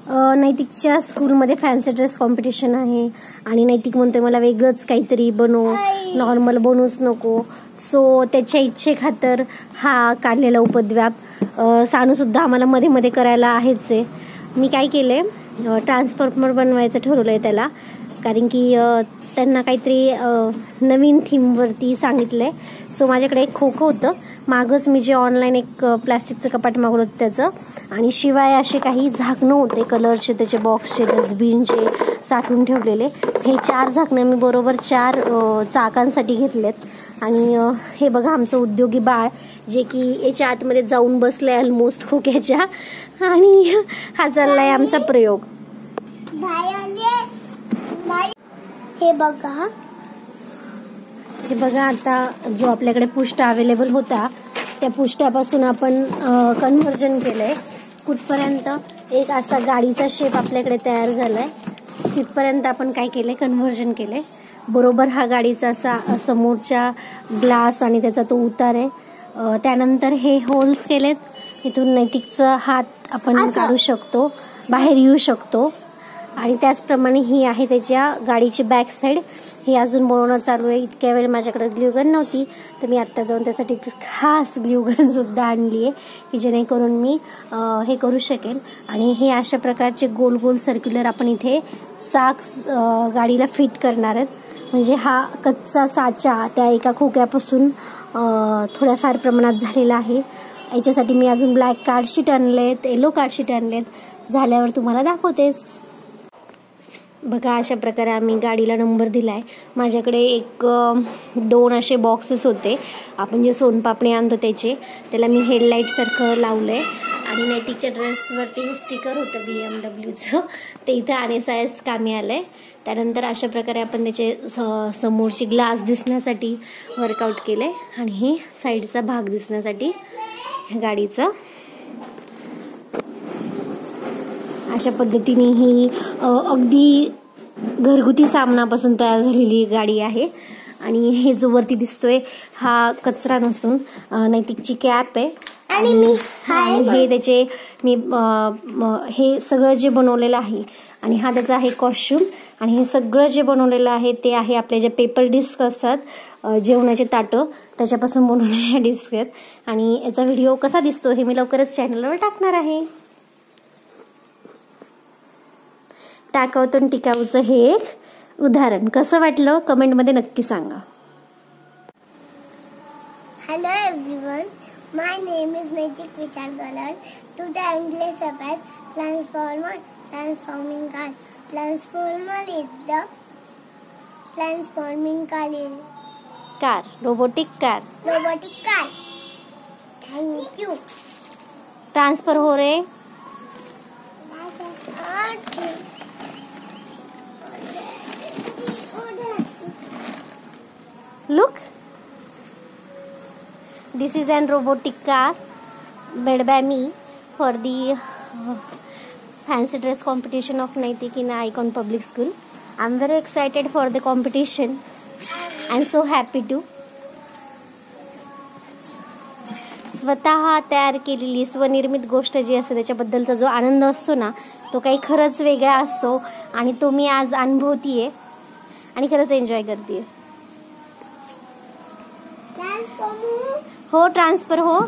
नैतिकच्या स्कूलमध्ये fancy dress competition आहे आणि नैतिक म्हणतोय मला वेगळंच काहीतरी बनव, नॉर्मल बनवूच नको. सो त्याच्या इच्छेखातर हा काढलेला उपद्व्याप. सानू सुद्धा आम्हाला मध्ये मध्ये करायला आहेच आहे. मी काय केले, ट्रान्सफॉर्मर बनवायचं ठरवलंय त्याला, कारण की त्यांना काहीतरी नवीन थीमवरती सांगितलंय. सो माझ्याकडे एक खोखं होतं मागच, मी जे ऑनलाईन एक प्लास्टिकचं कपाट मागवलं होतं त्याचं, आणि शिवाय असे काही झाकणं होते कलरचे, त्याचे बॉक्सचे, डस्टबिनचे साठवून ठेवलेले. हे 4 झाकणं मी बरोबर 4 चाकांसाठी घेतलेत. आणि हे बघा आमचं उद्योगी बाळ, जे की याच्या आतमध्ये जाऊन बसलंय ऑलमोस्ट खोक्याच्या, आणि हा चाललाय आमचा प्रयोग. हे बघा आता जो आपल्याकडे पुष्टा अवेलेबल होता त्या पुष्ट्यापासून आपण कन्व्हर्जन केलंय कुठपर्यंत, एक असा गाडीचा शेप आपल्याकडे तयार झालाय. तिथपर्यंत आपण काय केलंय, कन्व्हर्जन केलंय. बरोबर हा गाडीचा असा समोरच्या ग्लास आणि त्याचा तो उतार आहे. त्यानंतर हे होल्स केलेत, इथून नैतिकचा हात आपण काढू शकतो, बाहेर येऊ शकतो. आणि त्याचप्रमाणे ही आहे त्याच्या गाडीची बॅक साईड. ही अजून बनवणं चालू आहे. इतक्या वेळ माझ्याकडे ग्ल्यूगन नव्हती, तर मी आत्ता जाऊन त्यासाठी खास ग्ल्यूगन सुद्धा आणली आहे, की जेणेकरून मी हे करू शकेल. आणि हे अशा प्रकारचे गोल गोल सर्क्युलर आपण इथे चाक गाडीला फिट करणार आहेत. म्हणजे हा कच्चा साचा त्या एका खोक्यापासून थोड्याफार प्रमाणात झालेला आहे. याच्यासाठी मी अजून ब्लॅक कार्डशीट आणलेत, येलो कार्डशीट आणलेत, झाल्यावर तुम्हाला दाखवतेच. बघा अशा प्रकारे आम्ही गाडीला नंबर दिलाय. माझ्याकडे 1-2 असे बॉक्सेस होते, आपण जे सोनपापणी आणतो त्याला मी हेडलाईट सारखं लावलंय. आणि नैतिकच्या ड्रेसवरती हे स्टिकर होतं BMWचं, ते इथं आणण्यास कामी आलंय. त्यानंतर अशा प्रकारे आपण त्याचे समोरची ग्लास दिसण्यासाठी वर्कआउट केले, आणि ही साईडचा भाग दिसण्यासाठी गाडीचा. अशा पद्धतीने ही अगदी घरगुती सामानापासून तयार झालेली गाडी आहे. आणि हे जो वरती दिसतोय हा कचरा नसून नैतिकची कॅप आहे. आणि हे त्याचे मी हे सगळं जे बनवलेलं आहे, आणि हा त्याचा आहे कॉस्ट्युम. आणि हे सगळं जे बनवलेलं आहे ते आहे आपल्या ज्या पेपर डिस्क असतात, जेवणाचे ताटं, त्याच्यापासून बनवलेल्या डिस्क आहेत. आणि याचा व्हिडिओ कसा दिसतो हे मी लवकरच चॅनलवर टाकणार आहे. टाकाऊतून टिकाऊचं हे एक उदाहरण कसं वाटलं कमेंटमध्ये नक्की सांगा. Hello everyone, my name is Naitik Vishal Galal. Today I am going to about transforming car. Transformer is the transforming car, robotic car. Robotic car. Thank you. Transfer हो रे. Look, this is an robotic car made by me for the fancy dress competition of Naitik in Icon Public School. I'm very excited for the competition and so happy to. स्वतः तयार केलेली स्वनिर्मित गोष्ट जी असते त्याच्याबद्दलचा जो आनंद असतो ना, तो काही खरंच वेगळा असतो. आणि तो मी आज अनुभवतीये आणि खरंच एन्जॉय करते. हो ट्रान्सफर हो.